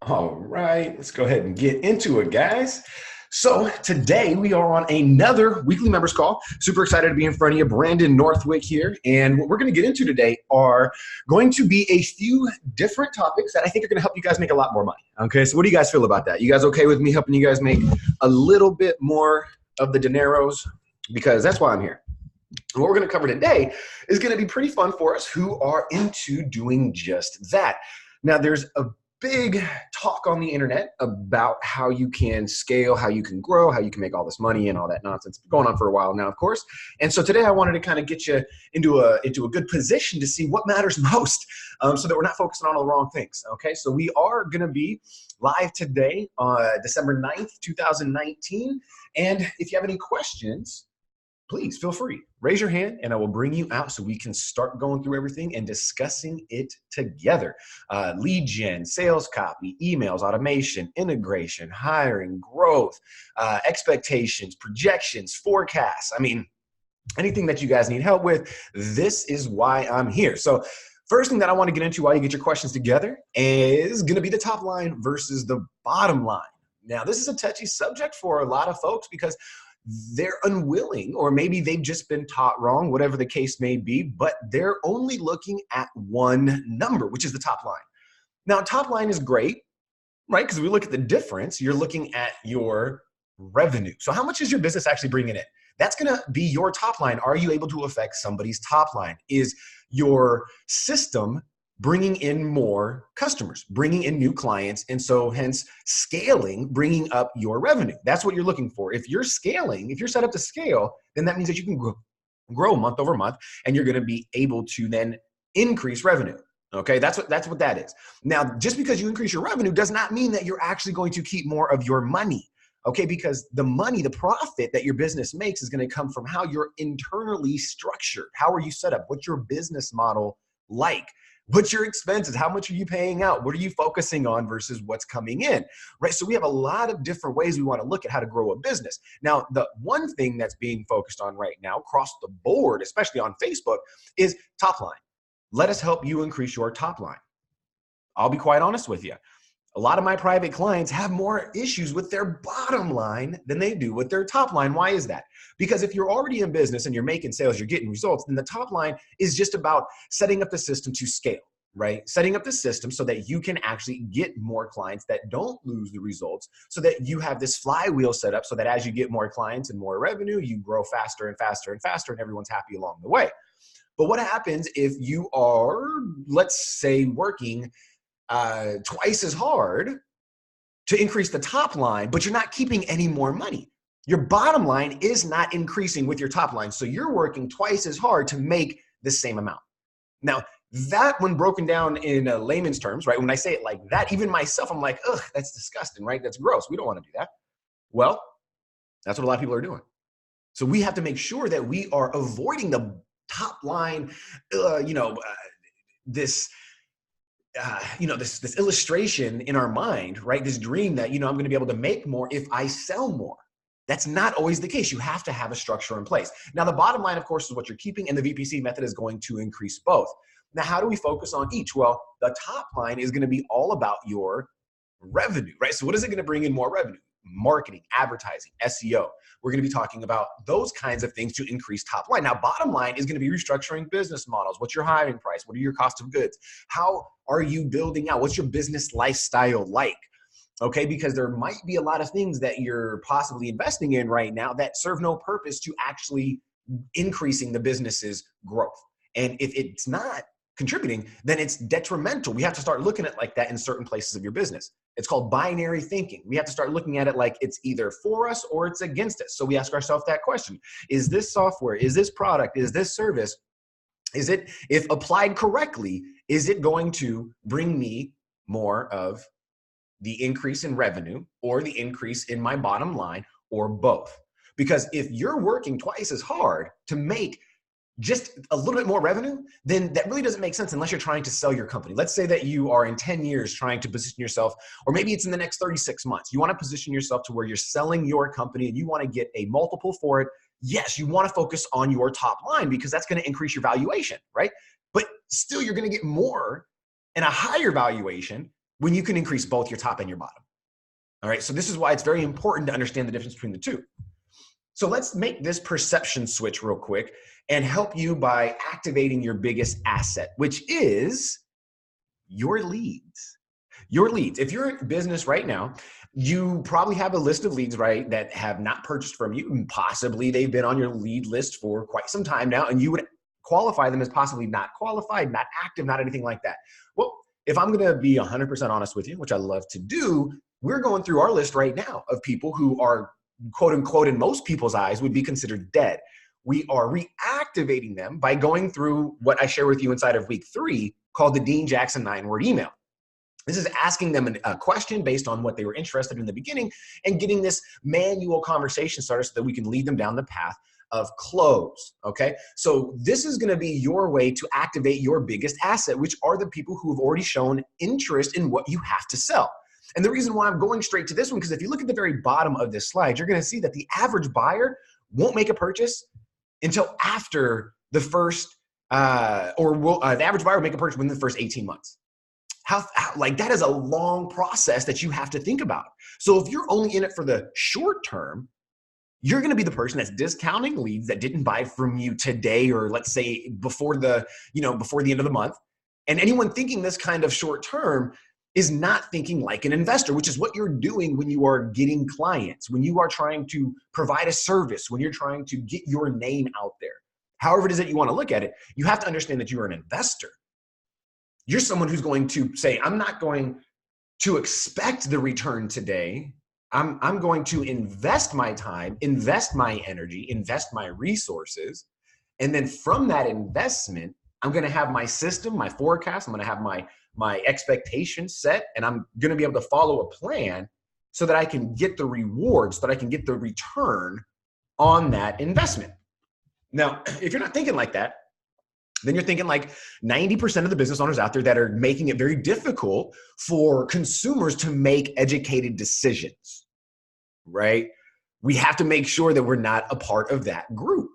All right, let's go ahead and get into it, guys. So today we are on another weekly members call. Super excited to be in front of you. Brandon Northwick here. And what we're going to get into today are going to be a few different topics that I think are going to help you guys make a lot more money. Okay, so what do you guys feel about that? You guys okay with me helping you guys make a little bit more of the dineros? Because that's why I'm here. And what we're going to cover today is going to be pretty fun for us who are into doing just that. Now, there's a big talk on the internet about how you can scale, how you can grow, how you can make all this money and all that nonsense. It's been going on for a while now, of course. And so today I wanted to kind of get you into a good position to see what matters most, so that we're not focusing on all the wrong things. Okay, so we are going to be live today on December 9th, 2019. And if you have any questions, please feel free. Raise your hand and I will bring you out so we can start going through everything and discussing it together. Lead gen, sales copy, emails, automation, integration, hiring, growth, expectations, projections, forecasts. I mean, anything that you guys need help with, this is why I'm here. So first thing that I want to get into while you get your questions together is going to be the top line versus the bottom line. Now, this is a touchy subject for a lot of folks because they're unwilling, or maybe they've just been taught wrong, whatever the case may be, but they're only looking at one number, which is the top line. Now, top line is great, right? Because we look at the difference, you're looking at your revenue. So how much is your business actually bringing in? That's going to be your top line. Are you able to affect somebody's top line? Is your system bringing in more customers, bringing in new clients, and so hence scaling, bringing up your revenue? That's what you're looking for. If you're scaling, if you're set up to scale, then that means that you can grow month over month, and you're going to be able to then increase revenue. Okay, that's what that is. Now, just because you increase your revenue does not mean that you're actually going to keep more of your money. Okay, because the money, the profit that your business makes is going to come from how you're internally structured. How are you set up? What's your business model like? What's your expenses? How much are you paying out? What are you focusing on versus what's coming in, right? So we have a lot of different ways we want to look at how to grow a business. Now, the one thing that's being focused on right now across the board, especially on Facebook, is top line. Let us help you increase your top line. I'll be quite honest with you. A lot of my private clients have more issues with their bottom line than they do with their top line. Why is that? Because if you're already in business and you're making sales, you're getting results, then the top line is just about setting up the system to scale, right? Setting up the system so that you can actually get more clients that don't lose the results, so that you have this flywheel set up so that as you get more clients and more revenue, you grow faster and faster and faster, and everyone's happy along the way. But what happens if you are, let's say, working twice as hard to increase the top line, but you're not keeping any more money? Your bottom line is not increasing with your top line. So you're working twice as hard to make the same amount. Now, that, when broken down in layman's terms, right? When I say it like that, even myself, I'm like, ugh, that's disgusting, right? That's gross. We don't want to do that. Well, that's what a lot of people are doing. So we have to make sure that we are avoiding the top line, this this illustration in our mind, right? This dream that, I'm going to be able to make more if I sell more. That's not always the case. You have to have a structure in place. Now, the bottom line, of course, is what you're keeping, and the VPC method is going to increase both. Now, how do we focus on each? Well, the top line is going to be all about your revenue, right? So what is it going to bring in more revenue? Marketing, advertising, SEO. We're going to be talking about those kinds of things to increase top line. Now, bottom line is going to be restructuring business models. What's your hiring price? What are your cost of goods? How are you building out? What's your business lifestyle like? Okay, because there might be a lot of things that you're possibly investing in right now that serve no purpose to actually increasing the business's growth. And if it's not contributing, then it's detrimental. We have to start looking at it like that in certain places of your business. It's called binary thinking. We have to start looking at it like it's either for us or it's against us. So we ask ourselves that question: is this software, is this product, is this service, is it, if applied correctly, is it going to bring me more of the increase in revenue or the increase in my bottom line, or both? Because if you're working twice as hard to make just a little bit more revenue, then that really doesn't make sense unless you're trying to sell your company. Let's say that you are in 10 years trying to position yourself, or maybe it's in the next 36 months. You want to position yourself to where you're selling your company and you want to get a multiple for it. Yes, you want to focus on your top line because that's going to increase your valuation, right? But still, you're going to get more and a higher valuation when you can increase both your top and your bottom. All right, so this is why it's very important to understand the difference between the two. So let's make this perception switch real quick and help you by activating your biggest asset, which is your leads. Your leads. If you're in business right now, you probably have a list of leads, right, that have not purchased from you, and possibly they've been on your lead list for quite some time now, and you would qualify them as possibly not qualified, not active, not anything like that. Well, if I'm going to be 100% honest with you, which I love to do, we're going through our list right now of people who are, quote unquote, in most people's eyes would be considered dead. We are reactivating them by going through what I share with you inside of week 3 called the Dean Jackson 9-word email. This is asking them a question based on what they were interested in the beginning and getting this manual conversation started so that we can lead them down the path of close, okay? So this is gonna be your way to activate your biggest asset, which are the people who have already shown interest in what you have to sell. And the reason why I'm going straight to this one, because if you look at the very bottom of this slide, you're gonna see that the average buyer won't make a purchase until after the first, the average buyer will make a purchase within the first 18 months. Like that is a long process that you have to think about. So if you're only in it for the short term, you're going to be the person that's discounting leads that didn't buy from you today, or let's say before the end of the month. And anyone thinking this kind of short term is not thinking like an investor, which is what you're doing when you are getting clients, when you are trying to provide a service, when you're trying to get your name out there. However it is that you want to look at it, you have to understand that you are an investor. You're someone who's going to say, I'm not going to expect the return today. I'm going to invest my time, invest my energy, invest my resources. And then from that investment, I'm going to have my system, my forecast. I'm going to have my expectations set, and I'm going to be able to follow a plan so that I can get the rewards, so that I can get the return on that investment. Now, if you're not thinking like that, then you're thinking like 90% of the business owners out there that are making it very difficult for consumers to make educated decisions, right? We have to make sure that we're not a part of that group.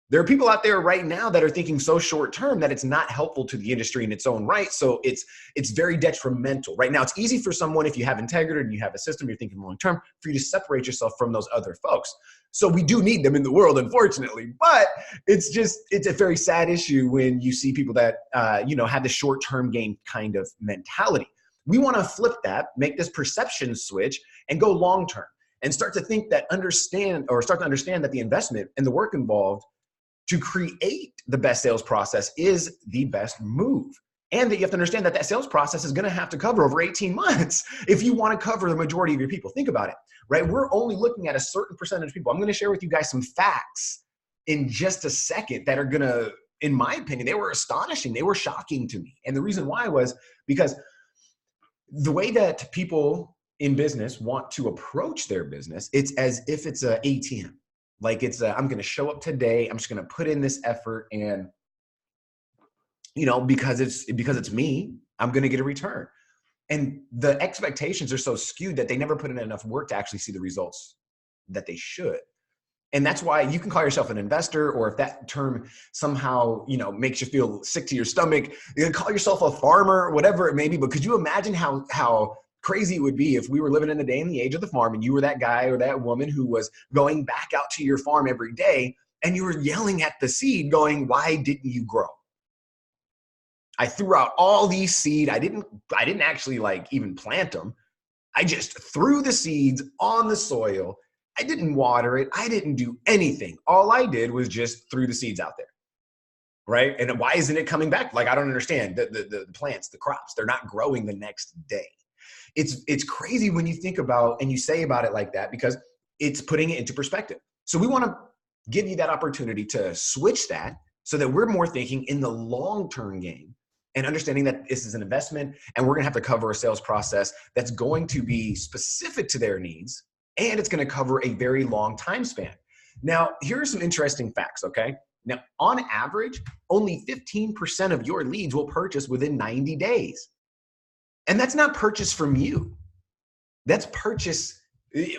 There are people out there right now that are thinking so short term that it's not helpful to the industry in its own right. So it's very detrimental. Right now, it's easy for someone, if you have integrity and you have a system, you're thinking long term, for you to separate yourself from those other folks. So we do need them in the world, unfortunately. But it's a very sad issue when you see people that have the short term gain kind of mentality. We want to flip that, make this perception switch, and go long term, and start to understand that the investment and the work involved to create the best sales process is the best move. And that you have to understand that sales process is going to have to cover over 18 months if you want to cover the majority of your people. Think about it, right? We're only looking at a certain percentage of people. I'm going to share with you guys some facts in just a second that are going to, in my opinion, they were astonishing. They were shocking to me. And the reason why was because the way that people in business want to approach their business, it's as if it's an ATM. Like I'm going to show up today. I'm just going to put in this effort, and because it's me, I'm going to get a return. And the expectations are so skewed that they never put in enough work to actually see the results that they should. And that's why you can call yourself an investor, or if that term somehow, makes you feel sick to your stomach, you can call yourself a farmer, whatever it may be. But could you imagine how crazy it would be if we were living in the day and the age of the farm, and you were that guy or that woman who was going back out to your farm every day, and you were yelling at the seed going, why didn't you grow? I threw out all these seed. I didn't actually even plant them. I just threw the seeds on the soil. I didn't water it. I didn't do anything. All I did was just threw the seeds out there. Right? And why isn't it coming back? I don't understand. The plants, the crops, they're not growing the next day. It's crazy when you think about and you say about it like that, because it's putting it into perspective. So we want to give you that opportunity to switch that so that we're more thinking in the long-term game and understanding that this is an investment, and we're going to have to cover a sales process that's going to be specific to their needs, and it's going to cover a very long time span. Now, here are some interesting facts, okay? Now, on average, only 15% of your leads will purchase within 90 days. And that's not purchase from you. That's purchase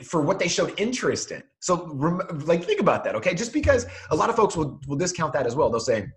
for what they showed interest in. So think about that, okay? Just because a lot of folks will discount that as well. They'll say,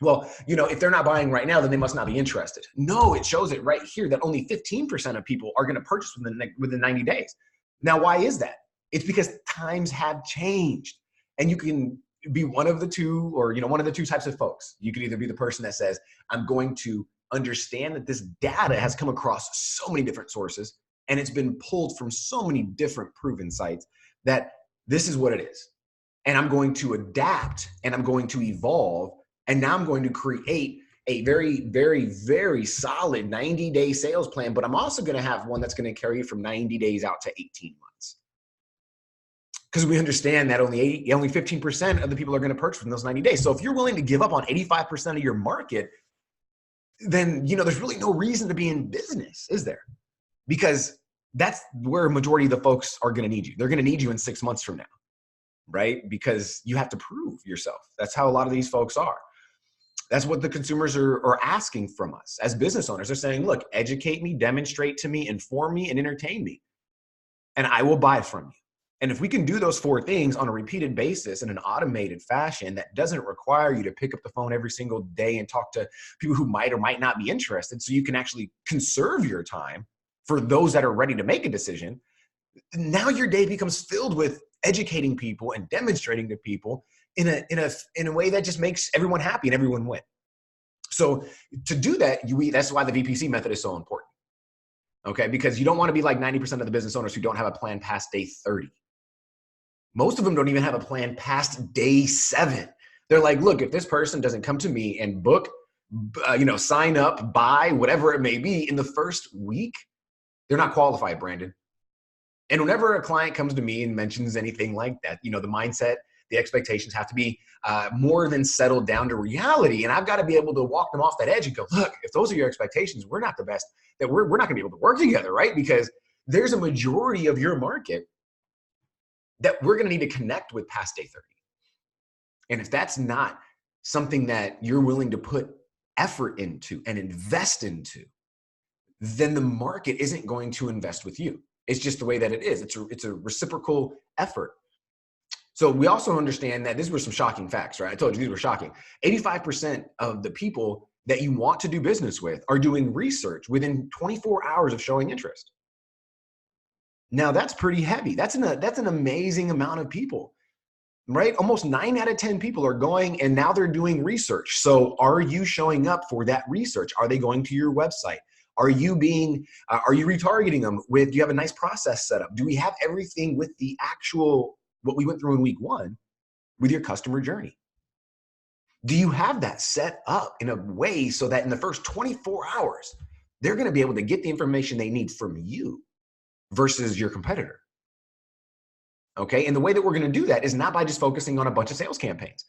Well, if they're not buying right now, then they must not be interested. No, it shows it right here that only 15% of people are going to purchase within 90 days. Now, why is that? It's because times have changed. And you can be one of the two, or one of the two types of folks. You could either be the person that says, I'm going to understand that this data has come across so many different sources and it's been pulled from so many different proven sites that this is what it is. And I'm going to adapt and I'm going to evolve. And now I'm going to create a very, very, very solid 90-day sales plan, but I'm also going to have one that's going to carry you from 90 days out to 18 months. Because we understand that only 15% of the people are going to purchase in those 90 days. So if you're willing to give up on 85% of your market, then there's really no reason to be in business, is there? Because that's where a majority of the folks are going to need you. They're going to need you in 6 months from now, right? Because you have to prove yourself. That's how a lot of these folks are. That's what the consumers are asking from us as business owners. They're saying, look, educate me, demonstrate to me, inform me, and entertain me, and I will buy from you. And if we can do those 4 things on a repeated basis in an automated fashion that doesn't require you to pick up the phone every single day and talk to people who might or might not be interested, so you can actually conserve your time for those that are ready to make a decision, now your day becomes filled with educating people and demonstrating to people in a way that just makes everyone happy and everyone win. So to do that, that's why the VPC method is so important. Okay, because you don't want to be like 90% of the business owners who don't have a plan past day 30. Most of them don't even have a plan past day 7. They're like, look, if this person doesn't come to me and book, sign up, buy, whatever it may be in the first week, they're not qualified, Brandon. And whenever a client comes to me and mentions anything like that, the mindset, the expectations have to be more than settled down to reality. And I've got to be able to walk them off that edge and go, look, if those are your expectations, we're not the best, that we're not going to be able to work together, right? Because there's a majority of your market that we're going to need to connect with past day 30. And if that's not something that you're willing to put effort into and invest into, then the market isn't going to invest with you. It's just the way that it is. It's a reciprocal effort. So we also understand that these were some shocking facts, right? I told you these were shocking. 85% of the people that you want to do business with are doing research within 24 hours of showing interest. Now that's pretty heavy. That's an amazing amount of people, right? Almost 9 out of 10 people are going and now they're doing research. So are you showing up for that research? Are they going to your website? Are you retargeting them do you have a nice process set up? Do we have everything with the actual, what we went through in week 1 with your customer journey? Do you have that set up in a way so that in the first 24 hours, they're going to be able to get the information they need from you versus your competitor? Okay. And the way that we're going to do that is not by just focusing on a bunch of sales campaigns,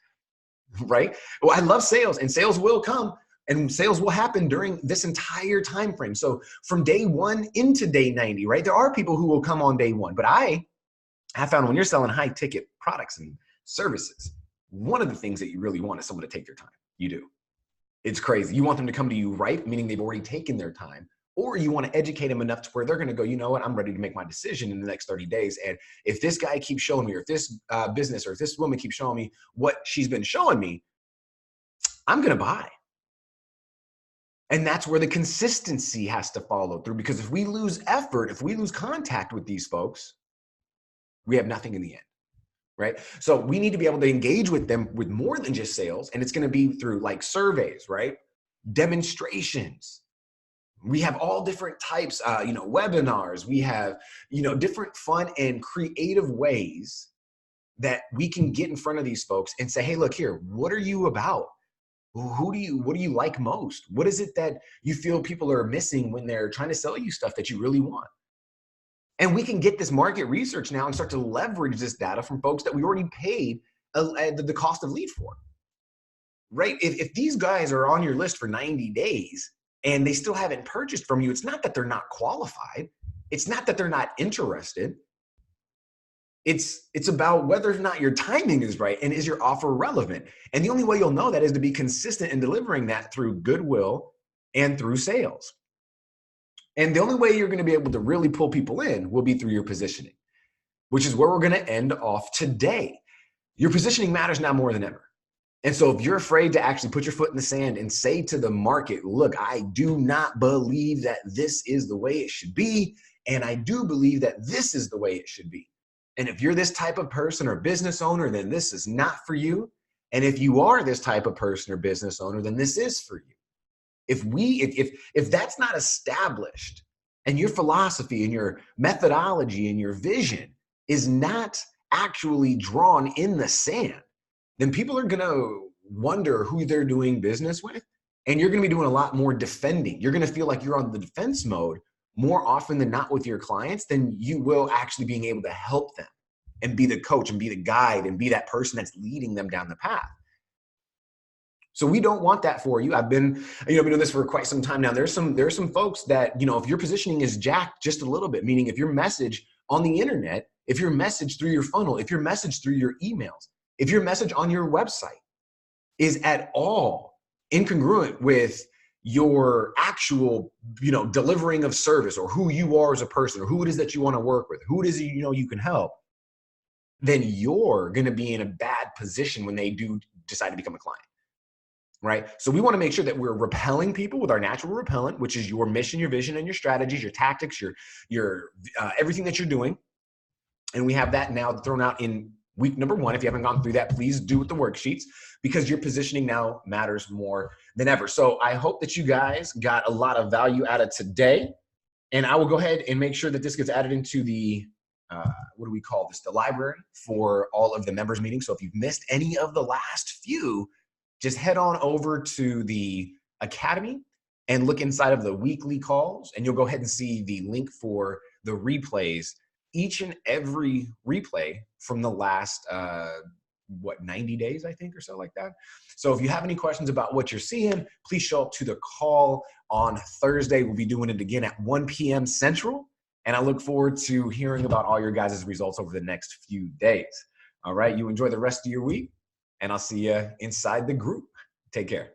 right? Well, I love sales, and sales will come. And sales will happen during this entire time frame. So from day 1 into day 90, right? There are people who will come on day 1. But I have found when you're selling high ticket products and services, one of the things that you really want is someone to take their time. You do. It's crazy. You want them to come to you right, meaning they've already taken their time, or you want to educate them enough to where they're going to go, you know what, I'm ready to make my decision in the next 30 days. And if this guy keeps showing me, or if this business or if this woman keeps showing me what she's been showing me, I'm going to buy. And that's where the consistency has to follow through, because if we lose effort, if we lose contact with these folks, we have nothing in the end, right? So we need to be able to engage with them with more than just sales. And it's going to be through like surveys, right? Demonstrations. We have all different types, webinars. We have, different fun and creative ways that we can get in front of these folks and say, hey, look here, what are you about? What do you like most? What is it that you feel people are missing when they're trying to sell you stuff that you really want? And we can get this market research now and start to leverage this data from folks that we already paid the cost of lead for, right? If these guys are on your list for 90 days and they still haven't purchased from you, it's not that they're not qualified. It's not that they're not interested. It's about whether or not your timing is right and is your offer relevant. And the only way you'll know that is to be consistent in delivering that through goodwill and through sales. And the only way you're going to be able to really pull people in will be through your positioning, which is where we're going to end off today. Your positioning matters now more than ever. And so if you're afraid to actually put your foot in the sand and say to the market, look, I do not believe that this is the way it should be, and I do believe that this is the way it should be. And if you're this type of person or business owner, then this is not for you. And if you are this type of person or business owner, then this is for you. If that's not established, and your philosophy and your methodology and your vision is not actually drawn in the sand, then people are going to wonder who they're doing business with. And you're going to be doing a lot more defending. You're going to feel like you're on the defense mode more often than not with your clients than you will actually being able to help them and be the coach and be the guide and be that person that's leading them down the path. So we don't want that for you. I've been doing this for quite some time now. There's some folks that, if your positioning is jacked just a little bit, meaning if your message on the internet, if your message through your funnel, if your message through your emails, if your message on your website is at all incongruent with your actual, delivering of service or who you are as a person or who it is that you want to work with, who it is you can help, then you're going to be in a bad position when they do decide to become a client. Right? So we want to make sure that we're repelling people with our natural repellent, which is your mission, your vision, and your strategies, your tactics, your everything that you're doing. And we have that now thrown out in week number 1. If you haven't gone through that, please do with the worksheets because your positioning now matters more than ever. So I hope that you guys got a lot of value out of today. And I will go ahead and make sure that this gets added into the, what do we call this? The library for all of the members meetings. So if you've missed any of the last few, just head on over to the Academy and look inside of the weekly calls, and you'll go ahead and see the link for the replays, each and every replay from the last, 90 days, I think, or so like that. So if you have any questions about what you're seeing, please show up to the call on Thursday. We'll be doing it again at 1 p.m. Central, and I look forward to hearing about all your guys' results over the next few days. All right, you enjoy the rest of your week. And I'll see you inside the group. Take care.